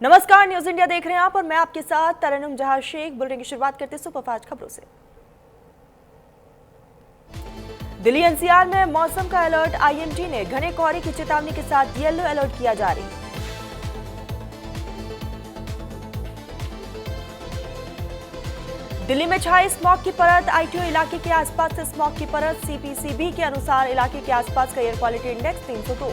नमस्कार, news India देख रहे हैं आप और मैं आपके साथ तरन्नुम जहां शेख। बुलेटिन की शुरुआत करते हैं सुपरफास्ट खबरों से। दिल्ली एनसीआर में मौसम का अलर्ट, आईएमडी ने घने कोहरे की चेतावनी के साथ येलो अलर्ट किया जारी। दिल्ली में छाई स्मॉग की परत, आईटीओ इलाके के आसपास से स्मॉग की परत। सीपीसीबी के अनुसार इलाके के आसपास का एयर क्वालिटी इंडेक्स 302।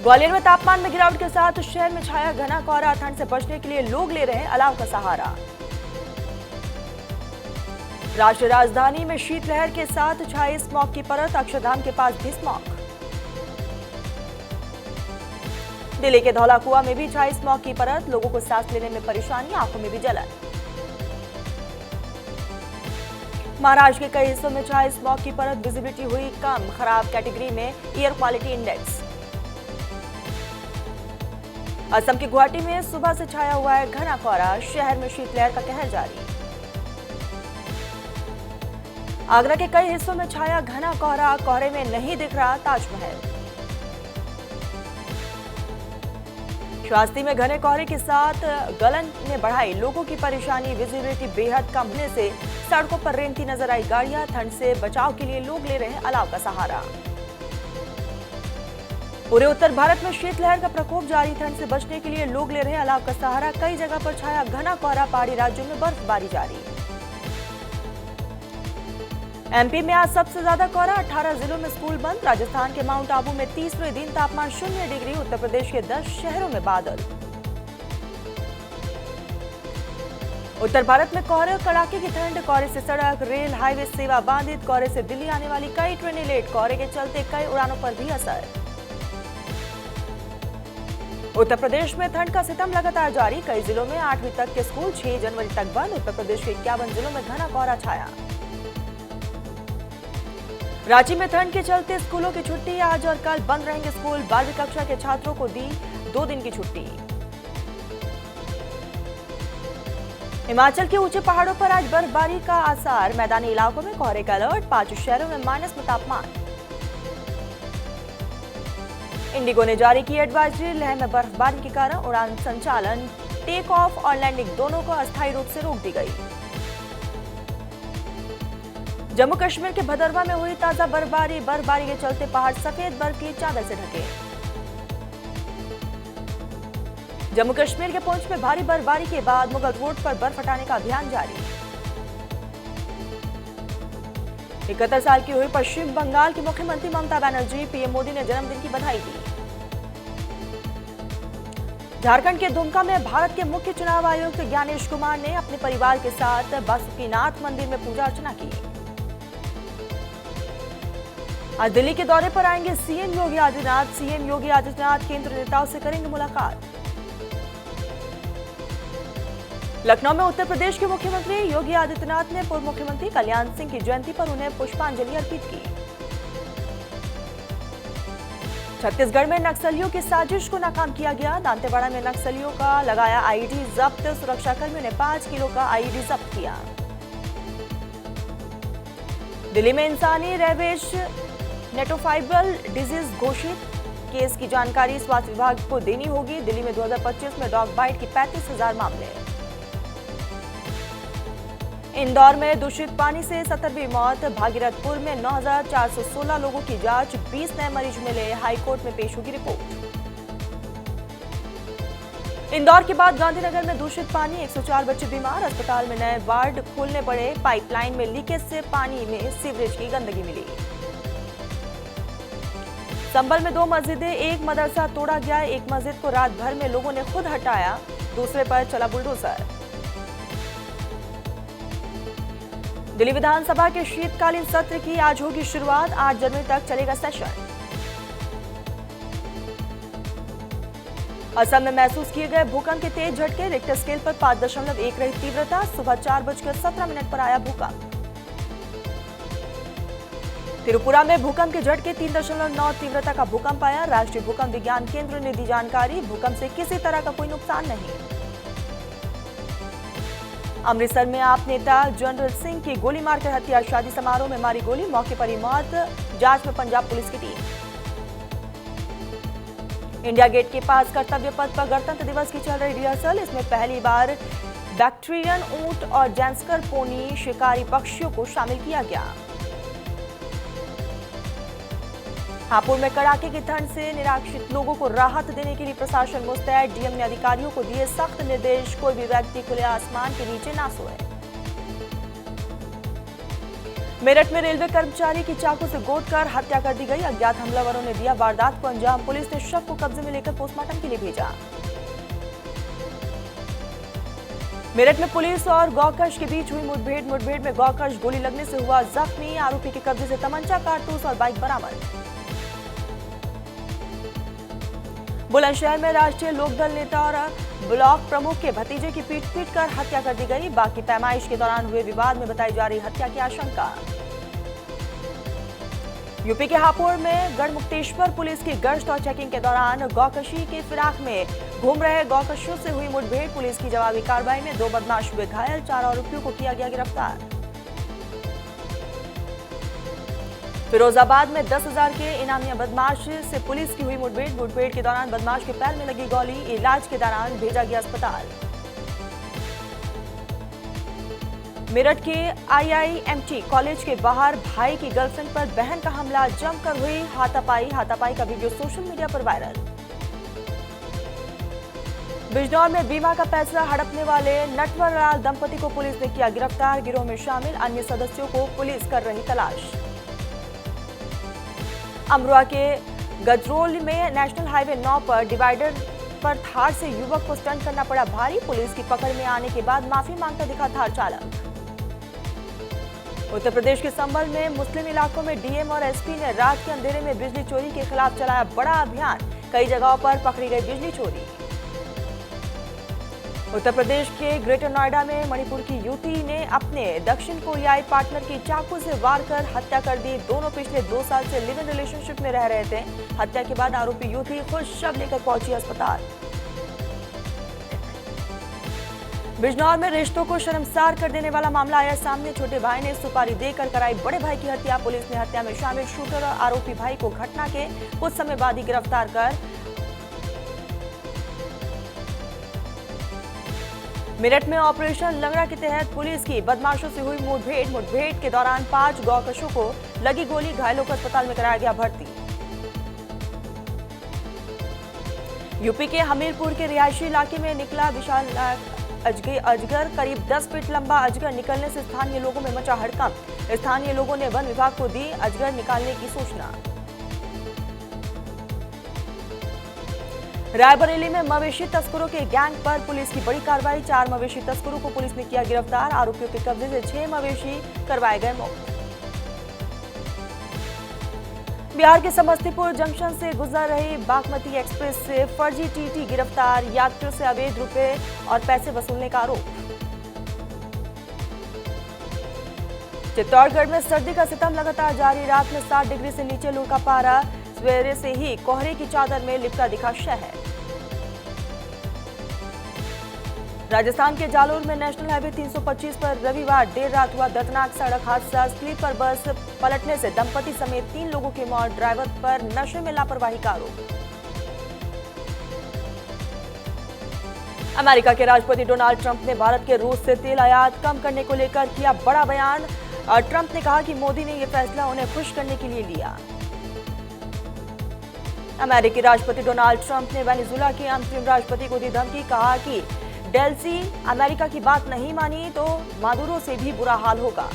ग्वालियर में तापमान में गिरावट के साथ शहर में छाया घना कोहरा, ठंड से बचने के लिए लोग ले रहे हैं अलाव का सहारा। राष्ट्रीय राजधानी में शीतलहर के साथ छाई स्मॉग की परत, अक्षरधाम के पास भी स्मॉग। दिल्ली के धौला कुआं में भी छाई स्मॉग की परत, लोगों को सांस लेने में परेशानी, आंखों में भी जलन। महाराष्ट्र के कई हिस्सों में छाई स्मॉग की परत, विजिबिलिटी हुई कम, खराब कैटेगरी में एयर क्वालिटी इंडेक्स। असम के गुवाहाटी में सुबह से छाया हुआ है घना कोहरा, शहर में शीतलहर का कहर जारी। आगरा के कई हिस्सों में छाया घना कोहरा, कोहरे में नहीं दिख रहा ताजमहल। श्रावस्ती में घने कोहरे के साथ गलन ने बढ़ाई लोगों की परेशानी, विजिबिलिटी बेहद कम होने से सड़कों पर रेंगती नजर आई गाड़ियां, ठंड से बचाव के लिए लोग ले रहे हैं अलाव का सहारा। पूरे उत्तर भारत में शीतलहर का प्रकोप जारी, ठंड से बचने के लिए लोग ले रहे हैं अलाव का सहारा। कई जगह पर छाया घना कोहरा, पहाड़ी राज्यों में बर्फबारी जारी। एमपी में आज सबसे ज्यादा कोहरा, 18 जिलों में स्कूल बंद। राजस्थान के माउंट आबू में 30वें दिन तापमान 0 डिग्री, उत्तर प्रदेश के 10 शहरों में बादल। उत्तर भारत में कोहरे और कड़ाके की ठंड, कोहरे से सड़क, रेल, हाईवे सेवा बाधित, कोहरे से दिल्ली आने वाली कई ट्रेनें लेट, कोहरे के चलते कई उड़ानों पर भी असर। उत्तर प्रदेश में ठंड का सितम लगातार जारी, कई जिलों में 8वीं तक के स्कूल 6 जनवरी तक बंद। उत्तर प्रदेश के 51 जिलों में घना कोहरा छाया। रांची में ठंड के चलते स्कूलों की छुट्टी, आज और कल बंद रहेंगे स्कूल। 12वीं कक्षा के छात्रों को दी 2 दिन की छुट्टी। हिमाचल के ऊंचे पहाड़ों पर आज बर्फबारी का आसार, मैदानी इलाकों में कोहरे का अलर्ट, 5 शहरों में माइनस में तापमान। इंडिगो ने जारी की एडवाइजरी, लेह में बर्फबारी के कारण उड़ान संचालन, टेक ऑफ और लैंडिंग दोनों को अस्थायी रूप से रोक दी गई। जम्मू कश्मीर के भदरवा में हुई ताजा बर्फबारी, बर्फबारी के चलते पहाड़ सफेद बर्फ की चादर से ढके। जम्मू कश्मीर के पुंछ में भारी बर्फबारी के बाद मुगल रोड पर बर्फ हटाने का अभियान जारी। 71 साल की हुई पश्चिम बंगाल की मुख्यमंत्री ममता बनर्जी, पीएम मोदी ने जन्मदिन की बधाई दी। झारखंड के दुमका में भारत के मुख्य चुनाव आयुक्त ज्ञानेश कुमार ने अपने परिवार के साथ बासुकीनाथ मंदिर में पूजा अर्चना की। आज दिल्ली के दौरे पर आएंगे सीएम योगी आदित्यनाथ। सीएम योगी आदित्यनाथ केंद्र नेताओं से करेंगे मुलाकात। लखनऊ में उत्तर प्रदेश के मुख्यमंत्री योगी आदित्यनाथ ने पूर्व मुख्यमंत्री कल्याण सिंह की जयंती पर उन्हें पुष्पांजलि अर्पित की। छत्तीसगढ़ में नक्सलियों की साजिश को नाकाम किया गया, दांतेवाड़ा में नक्सलियों का लगाया आईईडी जब्त, सुरक्षाकर्मियों ने 5 किलो का आईईडी जब्त किया। दिल्ली में इंसानी रेवेश नेटोफाइब्रल डिजीज घोषित, केस की जानकारी स्वास्थ्य विभाग को देनी होगी। दिल्ली में 2025 में डॉग बाइट की 35,000 मामले। इंदौर में दूषित पानी से 17वीं मौत, भागीरथपुर में 9,416 लोगों की जांच, 20 नए मरीज मिले, हाईकोर्ट में पेश होगी रिपोर्ट। इंदौर के बाद गांधीनगर में दूषित पानी, 104 बच्चे बीमार, अस्पताल में नए वार्ड खोलने पड़े, पाइपलाइन में लीकेज से पानी में सीवरेज की गंदगी मिली। संभल में 2 मस्जिदें, 1 मदरसा तोड़ा गया, एक मस्जिद को रात भर में लोगों ने खुद हटाया, दूसरे पर चला बुलडोजर। दिल्ली विधानसभा के शीतकालीन सत्र की आज होगी शुरुआत, 8 जनवरी तक चलेगा सेशन। असम में महसूस किए गए भूकंप के तेज झटके, रिक्टर स्केल पर 5.1 रही तीव्रता, सुबह 4:17 पर आया भूकंप। त्रिपुरा में भूकंप के झटके, 3.9 तीव्रता का भूकंप आया, राष्ट्रीय भूकंप विज्ञान केंद्र ने दी जानकारी, भूकंप से किसी तरह का कोई नुकसान नहीं। अमृतसर में आप नेता जनरल सिंह की गोली मारकर हत्या, शादी समारोह में मारी गोली, मौके पर ही मौत, जांच में पंजाब पुलिस की टीम। इंडिया गेट के पास कर्तव्य पथ पर गणतंत्र दिवस की चल रही रिहर्सल, इसमें पहली बार बैक्टीरियन ऊंट और जैंस्कर पोनी शिकारी पक्षियों को शामिल किया गया। हापुड़ में कड़ाके की ठंड से निराश्रित लोगों को राहत देने के लिए प्रशासन मुस्तैद, डीएम ने अधिकारियों को दिए सख्त निर्देश, कोई भी व्यक्ति खुले आसमान के नीचे ना सोए। मेरठ में रेलवे कर्मचारी की चाकू से गोदकर हत्या कर दी गई, अज्ञात हमलावरों ने दिया वारदात को अंजाम, पुलिस ने शव को कब्जे में लेकर पोस्टमार्टम के लिए भेजा। मेरठ में पुलिस और गौकश के बीच हुई मुठभेड़ में गौकश गोली लगने से हुआ जख्मी, आरोपी के कब्जे से तमंचा, कारतूस और बाइक बरामद। बुलंदशहर में राष्ट्रीय लोकदल नेता और ब्लॉक प्रमुख के भतीजे की पीट कर हत्या कर दी गई, बाकी पैमाइश के दौरान हुए विवाद में बताई जा रही हत्या की आशंका। यूपी के हापुड़ में गढ़मुक्तेश्वर पुलिस की गश्त और चेकिंग के दौरान गौकशी के फिराक में घूम रहे गौकशियों से हुई मुठभेड़, पुलिस की जवाबी कार्रवाई में 2 बदमाश हुए घायल, 4 आरोपियों को किया गया गिरफ्तार। फिरोजाबाद में 10,000 के इनामिया बदमाश से पुलिस की हुई मुठभेड़ के दौरान बदमाश के पैर में लगी गोली, इलाज के दौरान भेजा गया अस्पताल। मेरठ के आईआईएमटी कॉलेज के बाहर भाई की गर्लफ्रेंड पर बहन का हमला, जमकर हुई हाथापाई का वीडियो सोशल मीडिया पर वायरल। बिजनौर में बीमा का पैसा हड़पने वाले नटवर लाल दंपति को पुलिस ने किया गिरफ्तार, गिरोह में शामिल अन्य सदस्यों को पुलिस कर रही तलाश। अमरोहा के गजरोल में नेशनल हाईवे 9 पर डिवाइडर पर थार से युवक को स्टंट करना पड़ा भारी, पुलिस की पकड़ में आने के बाद माफी मांगता दिखा थार चालक। उत्तर प्रदेश के संभल में मुस्लिम इलाकों में डीएम और एसपी ने रात के अंधेरे में बिजली चोरी के खिलाफ चलाया बड़ा अभियान, कई जगहों पर पकड़ी गई बिजली चोरी। उत्तर प्रदेश के ग्रेटर नोएडा में मणिपुर की युवती ने अपने दक्षिण कोरियाई पार्टनर की चाकू से वार कर हत्या कर दी, दोनों पिछले 2 साल से लिव इन रिलेशनशिप में रह रहे थे। हत्या के बाद आरोपी युवती खुद शव लेकर पहुंची अस्पताल। बिजनौर में रिश्तों को शर्मसार कर देने वाला मामला आया सामने, छोटे भाई ने सुपारी देकर कराई बड़े भाई की हत्या, पुलिस ने हत्या में शामिल शूटर और आरोपी भाई को घटना के कुछ समय बाद ही गिरफ्तार कर मेरठ में ऑपरेशन लंगड़ा के तहत पुलिस की बदमाशों से हुई मुठभेड़ के दौरान 5 गौकशों को लगी गोली, घायलों को अस्पताल में कराया गया भर्ती। यूपी के हमीरपुर के रिहायशी इलाके में निकला विशाल अजगर, करीब 10 फीट लंबा अजगर निकलने से स्थानीय लोगों में मचा हड़कंप, स्थानीय लोगों ने वन विभाग को दी अजगर निकालने की सूचना। रायबरेली में मवेशी तस्करों के गैंग पर पुलिस की बड़ी कार्रवाई, 4 मवेशी तस्करों को पुलिस ने किया गिरफ्तार, आरोपियों के कब्जे से 6 मवेशी करवाए गए मुक्त। बिहार के समस्तीपुर जंक्शन से गुजर रही बागमती एक्सप्रेस से फर्जी टीटी गिरफ्तार, यात्रियों से अवैध रुपए और पैसे वसूलने का आरोप। चित्तौड़गढ़ में सर्दी का सितम लगातार जारी, रात में 7 डिग्री से नीचे लुढ़का पारा, सवेरे से ही कोहरे की चादर में लिपटा दिखा शहर। राजस्थान के जालोर में नेशनल हाईवे 325 पर रविवार देर रात हुआ दर्दनाक सड़क हादसा, स्लीपर बस पलटने से दंपति समेत 3 लोगों की मौत, ड्राइवर पर नशे में लापरवाही का आरोप। अमेरिका के राष्ट्रपति डोनाल्ड ट्रंप ने भारत के रूस से तेल आयात कम करने को लेकर किया बड़ा बयान, और ट्रंप ने कहा कि मोदी ने यह फैसला उन्हें खुश करने के लिए लिया। अमेरिकी राष्ट्रपति डोनाल्ड ट्रंप ने वेनेजुएला के अंतरिम राष्ट्रपति को दी धमकी, कहा कि डेल्सी अमेरिका की बात नहीं मानी तो मादुरो से भी बुरा हाल होगा।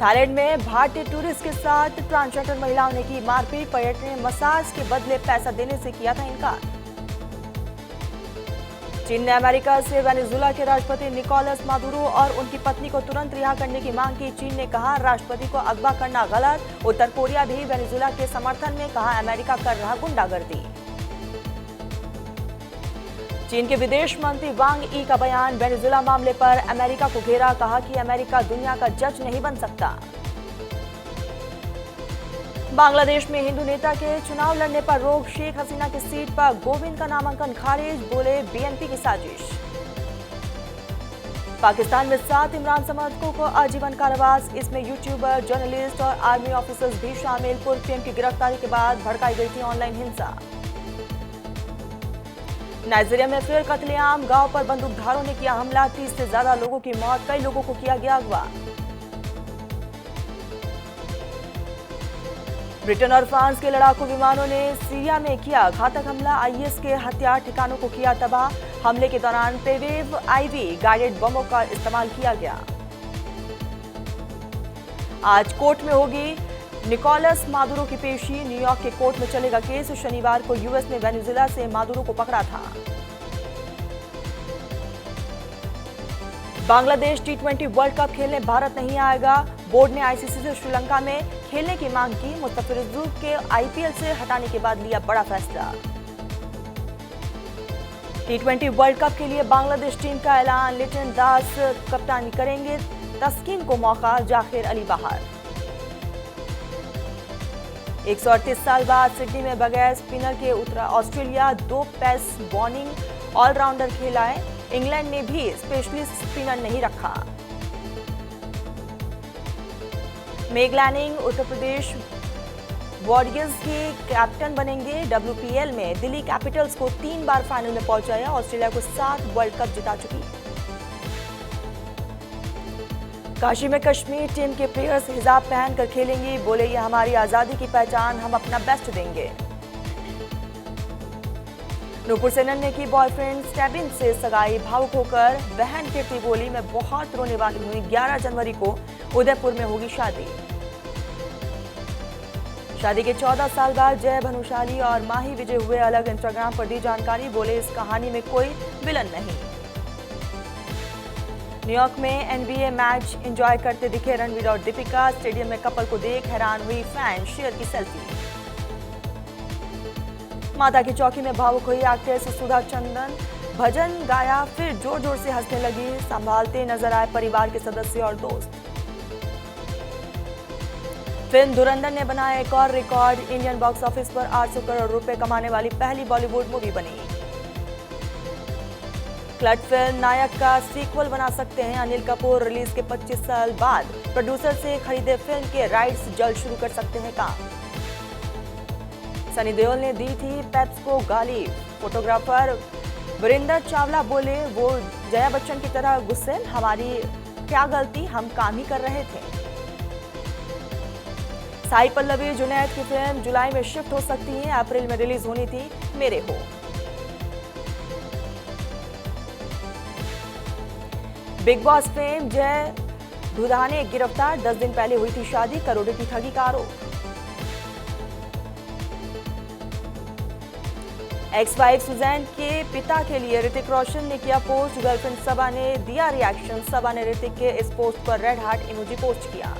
थाईलैंड में भारतीय टूरिस्ट के साथ ट्रांसजेंडर महिलाओं ने की मारपीट, पर्यटक ने मसाज के बदले पैसा देने से किया था इनकार। चीन ने अमेरिका से वेनेजुएला के राष्ट्रपति निकोलस मादुरो और उनकी पत्नी को तुरंत रिहा करने की मांग की। चीन ने कहा राष्ट्रपति को अगवा करना गलत। उत्तर कोरिया भी वेनेजुएला के समर्थन में, कहा अमेरिका कर रहा गुंडागर्दी। चीन के विदेश मंत्री वांग यी का बयान, वेनेजुएला मामले पर अमेरिका को घेरा, कहा कि अमेरिका दुनिया का जज नहीं बन सकता। बांग्लादेश में हिंदू नेता के चुनाव लड़ने पर रोक, शेख हसीना की सीट पर गोविंद का नामांकन खारिज, बोले बीएनपी की साजिश। पाकिस्तान में 7 इमरान समर्थकों को आजीवन कारावास, इसमें यूट्यूबर, जर्नलिस्ट और आर्मी ऑफिसर्स भी शामिल। पूर्व पीएम की गिरफ्तारी के बाद भड़काई गई थी ऑनलाइन हिंसा। नाइजीरिया में फिर कत्लेआम, गांव पर बंदूकधारों ने किया हमला, 30 से ज्यादा लोगों की मौत, कई लोगों को किया गया अगवा। ब्रिटेन और फ्रांस के लड़ाकू विमानों ने सीरिया में किया घातक हमला, आईएस के हथियार ठिकानों को किया तबाह। हमले के दौरान पेवेव आईवी गाइडेड बमों का इस्तेमाल किया गया। आज कोर्ट में होगी निकोलस मादुरो की पेशी, न्यूयॉर्क के कोर्ट में चलेगा केस। शनिवार को यूएस ने वेनेजुएला से मादुरो को पकड़ा था। बांग्लादेश टी20 वर्ल्ड कप खेलने भारत नहीं आएगा, बोर्ड ने आईसीसी से श्रीलंका में खेलने की मांग की। मुस्तफिजुर के आईपीएल से हटाने के बाद लिया बड़ा फैसला। टी20 वर्ल्ड कप के लिए बांग्लादेश टीम का ऐलान, लिटन दास कप्तानी करेंगे, तस्कीन को मौका, जाकिर अली बाहर। 138 साल बाद सिडनी में बगैर स्पिनर के उतरा ऑस्ट्रेलिया, 2 पेस बॉलिंग ऑलराउंडर खेलाए। इंग्लैंड ने भी स्पेशलिस्ट स्पिनर नहीं रखा। Meg Lanning Uttar Pradesh warriors के कैप्टन बनेंगे। डब्ल्यूपीएल में दिल्ली कैपिटल्स को 3 बार फाइनल में पहुंचाया, ऑस्ट्रेलिया को 7 वर्ल्ड कप जिता चुकी। काशी में कश्मीर टीम के प्लेयर्स हिजाब पहनकर खेलेंगे, बोले ये हमारी आजादी की पहचान, हम अपना बेस्ट देंगे। नूपुर सेनन ने की बॉयफ्रेंड स्टेबिन से सगाई, भावुक होकर बहन कीर्ति बोली मैं बहुत रोने वाली हुई। 11 जनवरी को उदयपुर में होगी शादी। शादी के 14 साल बाद जय भानुशाली और माही विजय हुए अलग, इंस्टाग्राम पर दी जानकारी, बोले इस कहानी में कोई विलन नहीं। न्यूयॉर्क में एनबीए मैच एंजॉय करते दिखे रणवीर और दीपिका, स्टेडियम में कपल को देख हैरान हुई फैन, शेयर की सेल्फी। माता की चौकी में भावुक हुई एक्ट्रेस सुधा चंदन, भजन गाया फिर जोर जोर से हंसने लगी, संभालते नजर आए परिवार के सदस्य और दोस्त। फिल्म धुरंधर ने बनाया एक और रिकॉर्ड, इंडियन बॉक्स ऑफिस पर 800 करोड़ रुपए कमाने वाली पहली बॉलीवुड मूवी बनी। क्लट फिल्म नायक का सीक्वल बना सकते हैं अनिल कपूर, रिलीज के 25 साल बाद प्रोड्यूसर से खरीदे फिल्म के राइट्स, जल्द शुरू कर सकते हैं काम। सनी देओल ने दी थी पेप्स को गाली, फोटोग्राफर वीरेंद्र चावला बोले वो जया बच्चन की तरह गुस्से, हमारी क्या गलती, हम काम ही कर रहे थे। साई पल्लवी जुनैद की फिल्म जुलाई में शिफ्ट हो सकती है, अप्रैल में रिलीज होनी थी मेरे हो। बिग बॉस फेम जय दुधाने गिरफ्तार, 10 दिन पहले हुई थी शादी, करोड़ों की ठगी का आरोप। एक्स वाइफ सुजैन के पिता के लिए ऋतिक रोशन ने किया पोस्ट, गर्लफ्रेंड सबा ने दिया रिएक्शन, सबा ने ऋतिक के इस पोस्ट पर रेड हार्ट इमोजी पोस्ट किया।